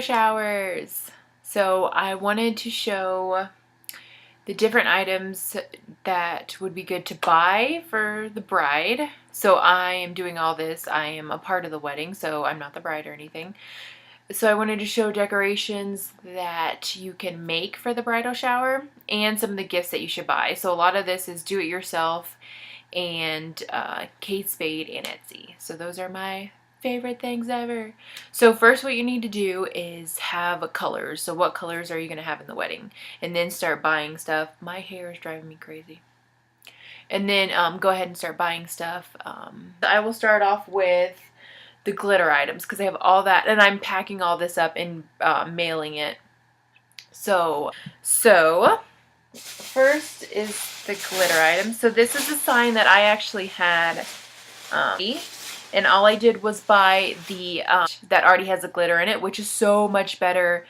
Showers. So I wanted to show the different items that would be good to buy for the bride. So I am doing all this. I am a part of the wedding, so I'm not the bride or anything. So I wanted to show decorations that you can make for the bridal shower and some of the gifts that you should buy. So a lot of this is do it yourself and Kate Spade and Etsy. So those are my favorite things ever. So first what you need to do is have colors. So what colors are you going to have in the wedding? And then start buying stuff. My hair is driving me crazy. And then go ahead and start buying stuff. I will start off with the glitter items because I have all that, and I'm packing all this up and mailing it. So first is the glitter items. So this is a sign that I actually had, and all I did was buy the that already has a glitter in it, which is so much better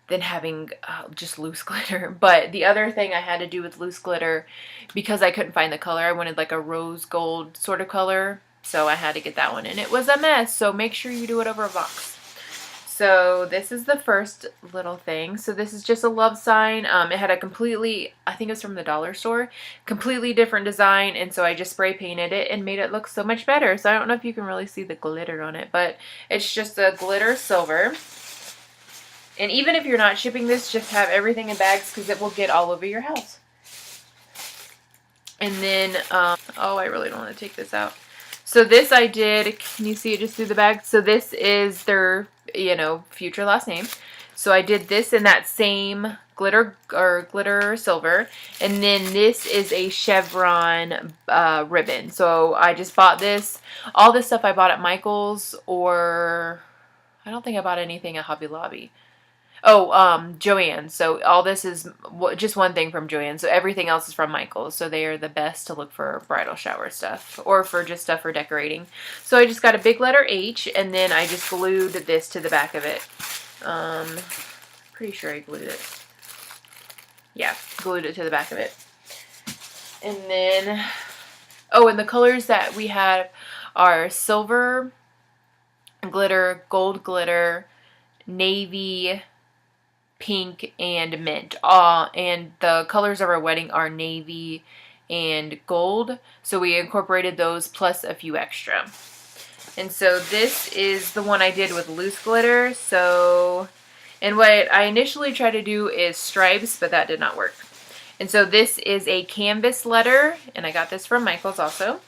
than having just loose glitter. But the other thing I had to do with loose glitter, because I couldn't find the color, I wanted like a rose gold sort of color. So I had to get that one, and it was a mess. So make sure you do it over a box. So this is the first little thing. So this is just a love sign. It had a completely, I think it was from the dollar store, completely different design. And so I just spray painted it and made it look so much better. So I don't know if you can really see the glitter on it, but it's just a glitter silver. And even if you're not shipping this, just have everything in bags because it will get all over your house. And then, oh, I really don't want to take this out. So this I did, can you see it just through the bag? So this is their, future last name. So I did this in that same glitter silver. And then this is a chevron ribbon. So I just bought this. All this stuff I bought at Michael's, or I don't think I bought anything at Hobby Lobby. Oh, Joann. So all this is just one thing from Joann. So everything else is from Michael's. So they are the best to look for bridal shower stuff or for just stuff for decorating. So I just got a big letter H, and then I just glued this to the back of it. Pretty sure I glued it. Yeah, glued it to the back of it. And then, oh, and the colors that we have are silver glitter, gold glitter, navy, pink, and mint. And the colors of our wedding are navy and gold, so we incorporated those plus a few extra. And so this is the one I did with loose glitter. So, and what I initially tried to do is stripes, but that did not work. And so this is a canvas letter, and I got this from Michael's also.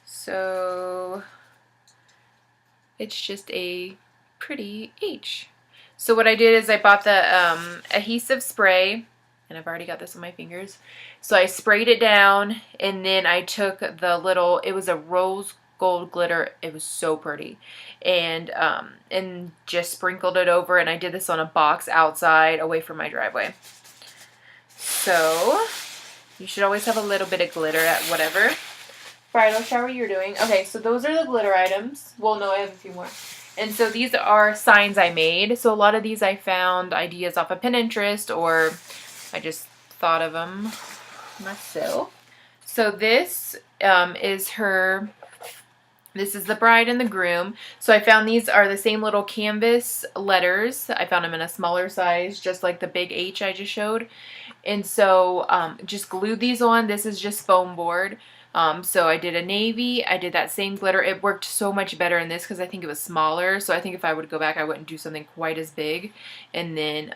So it's just a pretty H. So what I did is I bought the adhesive spray, and I've already got this on my fingers. So I sprayed it down, and then I took the little, it was a rose gold glitter. It was so pretty. And just sprinkled it over, and I did this on a box outside away from my driveway. So you should always have a little bit of glitter at whatever bridal shower you're doing. Okay, so those are the glitter items. Well, no, I have a few more. And so these are signs I made. So a lot of these I found ideas off of Pinterest, or I just thought of them myself. So this is her, this is the bride and the groom. So I found these are the same little canvas letters. I found them in a smaller size, just like the big H I just showed. And so just glued these on. This is just foam board. So I did a navy, I did that same glitter. It worked so much better in this because I think it was smaller. So I think if I would go back, I wouldn't do something quite as big. And then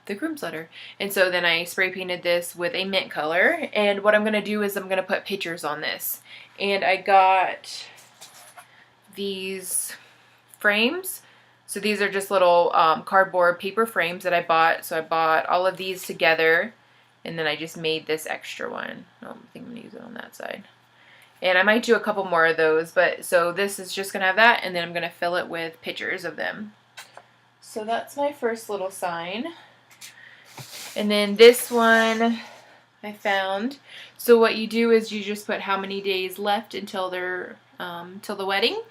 the groom's letter. And so then I spray painted this with a mint color. And what I'm going to do is I'm going to put pictures on this. And I got these frames. So these are just little cardboard paper frames that I bought. So I bought all of these together. And then I just made this extra one. Oh, I think I'm going to use it on that side. And I might do a couple more of those. But so this is just going to have that. And then I'm going to fill it with pictures of them. So that's my first little sign. And then this one I found. So what you do is you just put how many days left until they're till the wedding.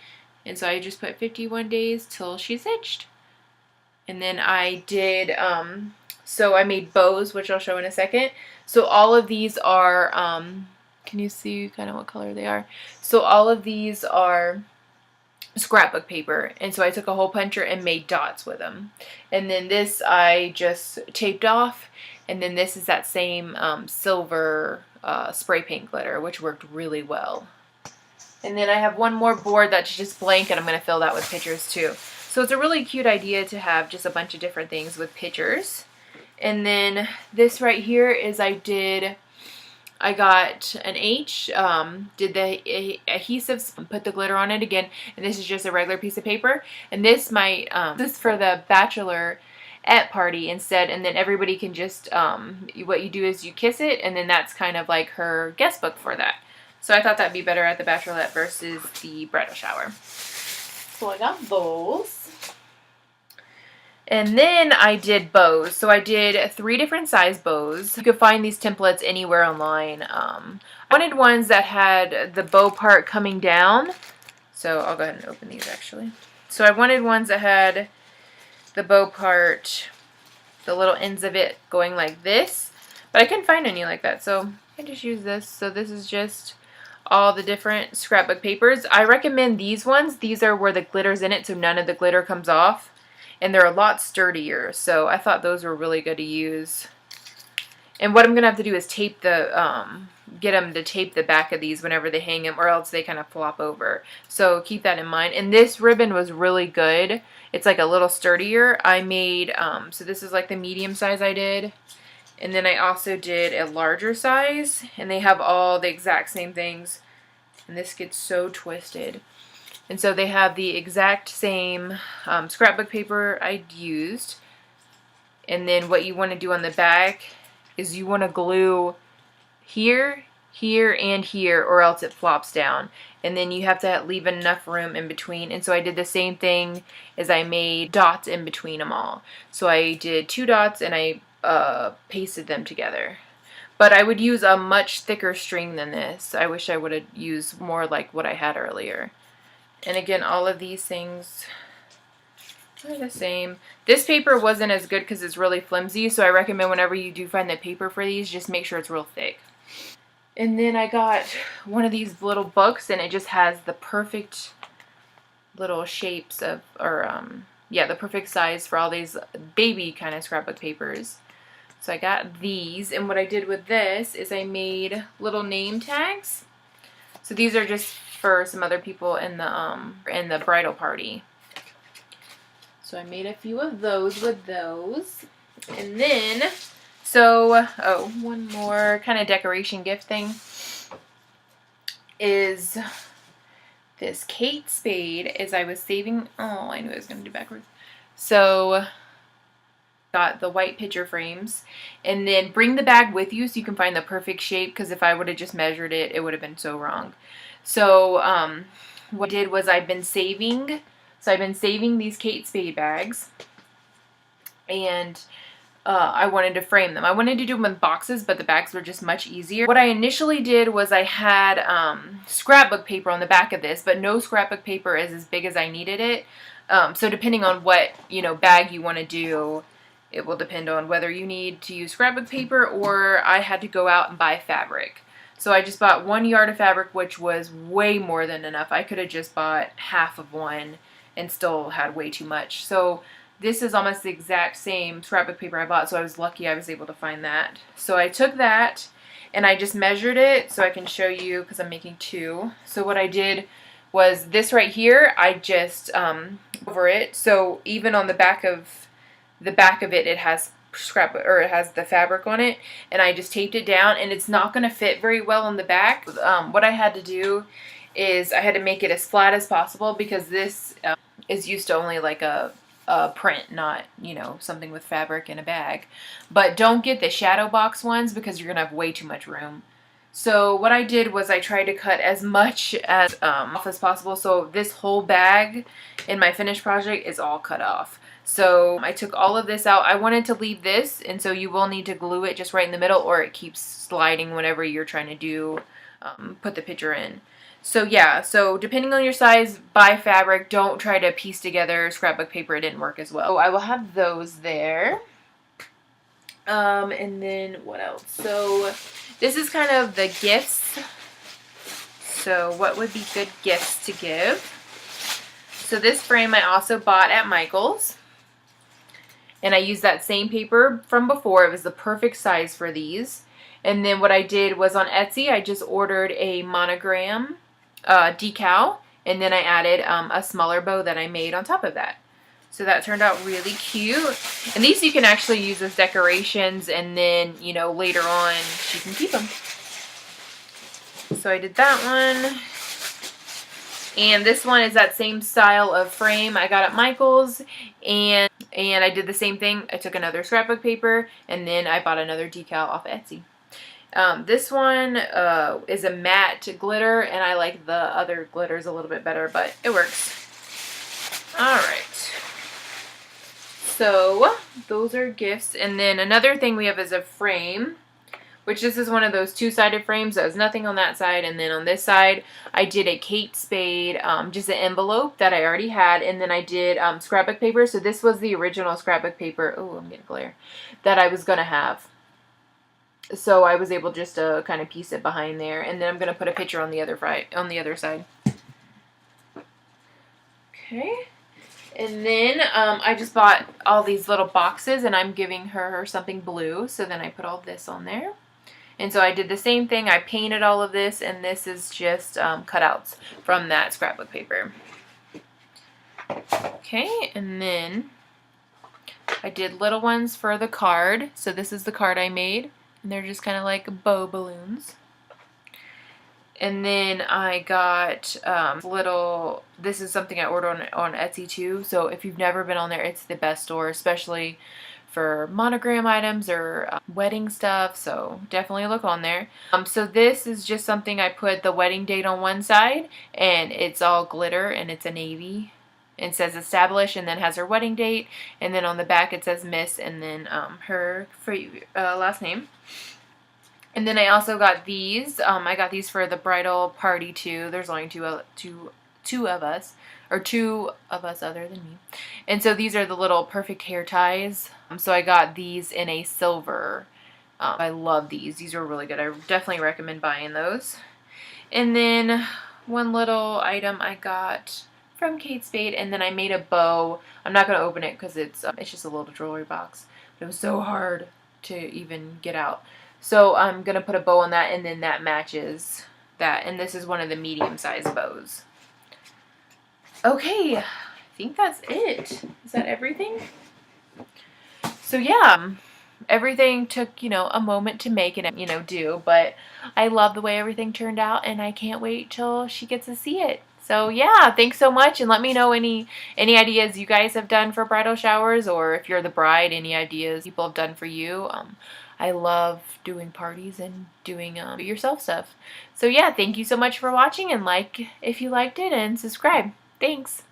And so I just put 51 days till she's hitched. And then I did... so I made bows, which I'll show in a second. So all of these are, can you see kind of what color they are? So all of these are scrapbook paper, and so I took a hole puncher and made dots with them. And then this I just taped off, and then this is that same silver spray paint glitter, which worked really well. And then I have one more board that's just blank, and I'm going to fill that with pictures too. So it's a really cute idea to have just a bunch of different things with pictures. And then this right here is I got an H, did the adhesives, put the glitter on it again, and this is just a regular piece of paper. And this might, this is for the bachelorette party instead, and then everybody can just, what you do is you kiss it, and then that's kind of like her guest book for that. So I thought that'd be better at the bachelorette versus the bridal shower. So I got those. And then I did bows. So I did 3 different size bows. You could find these templates anywhere online. I wanted ones that had the bow part coming down. So I'll go ahead and open these actually. So I wanted ones that had the bow part, the little ends of it going like this. But I couldn't find any like that. So I just used this. So this is just all the different scrapbook papers. I recommend these ones. These are where the glitter's in it, so none of the glitter comes off. And they're a lot sturdier, so I thought those were really good to use. And what I'm going to have to do is tape the, get them to tape the back of these whenever they hang them, or else they kind of flop over. So keep that in mind. And this ribbon was really good. It's like a little sturdier. I made, so this is like the medium size I did. And then I also did a larger size, and they have all the exact same things. And this gets so twisted. And so they have the exact same scrapbook paper I used. And then what you want to do on the back is you want to glue here, here, and here, or else it flops down. And then you have to leave enough room in between. And so I did the same thing as I made dots in between them all. So I did 2 dots and I pasted them together. But I would use a much thicker string than this. I wish I would have used more like what I had earlier. And again, all of these things are the same. This paper wasn't as good because it's really flimsy, so I recommend whenever you do find the paper for these, just make sure it's real thick. And then I got one of these little books, and it just has the perfect little shapes of, or yeah, the perfect size for all these baby kind of scrapbook papers. So I got these, and what I did with this is I made little name tags. So these are just for some other people in the bridal party. So I made a few of those with those. And then, so, oh, one more kind of decoration gift thing is this Kate Spade. As I was saving, oh, I knew I was going to do backwards. So got the white picture frames, and then bring the bag with you so you can find the perfect shape, because if I would have just measured it, it would have been so wrong. So what I did was I've been saving these Kate Spade bags, and I wanted to frame them. I wanted to do them in boxes, but the bags were just much easier. What I initially did was I had scrapbook paper on the back of this, but no scrapbook paper is as big as I needed it. So depending on what, bag you want to do, it will depend on whether you need to use scrapbook paper or I had to go out and buy fabric. So I just bought 1 yard of fabric, which was way more than enough. I could have just bought half of one and still had way too much. So this is almost the exact same scrapbook paper I bought, so I was lucky I was able to find that. So I took that and I just measured it so I can show you, because I'm making 2. So what I did was this right here, I just over it. So even on the back of it, it has it has the fabric on it, and I just taped it down, and it's not going to fit very well on the back. What I had to do is I had to make it as flat as possible, because this is used to only like a print, not, something with fabric in a bag. But don't get the shadow box ones, because you're going to have way too much room. So what I did was I tried to cut as much off as possible. So this whole bag in my finished project is all cut off. So I took all of this out. I wanted to leave this, and so you will need to glue it just right in the middle, or it keeps sliding whenever you're trying to do put the picture in. So yeah, so depending on your size, buy fabric. Don't try to piece together scrapbook paper. It didn't work as well. So I will have those there. And then what else? So this is kind of the gifts. So what would be good gifts to give? So this frame I also bought at Michael's. And I used that same paper from before. It was the perfect size for these. And then what I did was on Etsy, I just ordered a monogram decal. And then I added a smaller bow that I made on top of that. So that turned out really cute. And these you can actually use as decorations. And then, you know, later on, you can keep them. So I did that one. And this one is that same style of frame I got at Michael's. And I did the same thing. I took another scrapbook paper and then I bought another decal off Etsy. This one is a matte glitter, and I like the other glitters a little bit better, but it works. Alright. So, those are gifts. And then another thing we have is a frame, which this is one of those two-sided frames. There's nothing on that side. And then on this side, I did a Kate Spade, just an envelope that I already had. And then I did scrapbook paper. So this was the original scrapbook paper. Oh, I'm getting glare. That I was going to have. So I was able just to kind of piece it behind there. And then I'm going to put a picture on the other side. Okay. And then I just bought all these little boxes, and I'm giving her something blue. So then I put all this on there. And so I did the same thing. I painted all of this, and this is just cutouts from that scrapbook paper. Okay, and then I did little ones for the card. So this is the card I made, and they're just kind of like bow balloons. And then I got this is something I ordered on Etsy too. So if you've never been on there, it's the best store, especially for monogram items or wedding stuff. So definitely look on there. So this is just something I put the wedding date on one side, and it's all glitter, and it's a navy. It says establish, and then has her wedding date. And then on the back it says Miss, and then her last name. And then I also got these. I got these for the bridal party too. There's only two of us, or two of us other than me. And so these are the little perfect hair ties. So I got these in a silver. I love these. These are really good. I definitely recommend buying those. And then one little item I got from Kate Spade, and then I made a bow. I'm not going to open it because it's just a little jewelry box. But it was so hard to even get out. So I'm going to put a bow on that, and then that matches that. And this is one of the medium-sized bows. Okay, I think that's it. Is that everything? So yeah, everything took, a moment to make and, do. But I love the way everything turned out, and I can't wait till she gets to see it. So yeah, thanks so much, and let me know any ideas you guys have done for bridal showers, or if you're the bride, any ideas people have done for you. I love doing parties and doing yourself stuff. So yeah, thank you so much for watching, and like if you liked it, and subscribe. Thanks.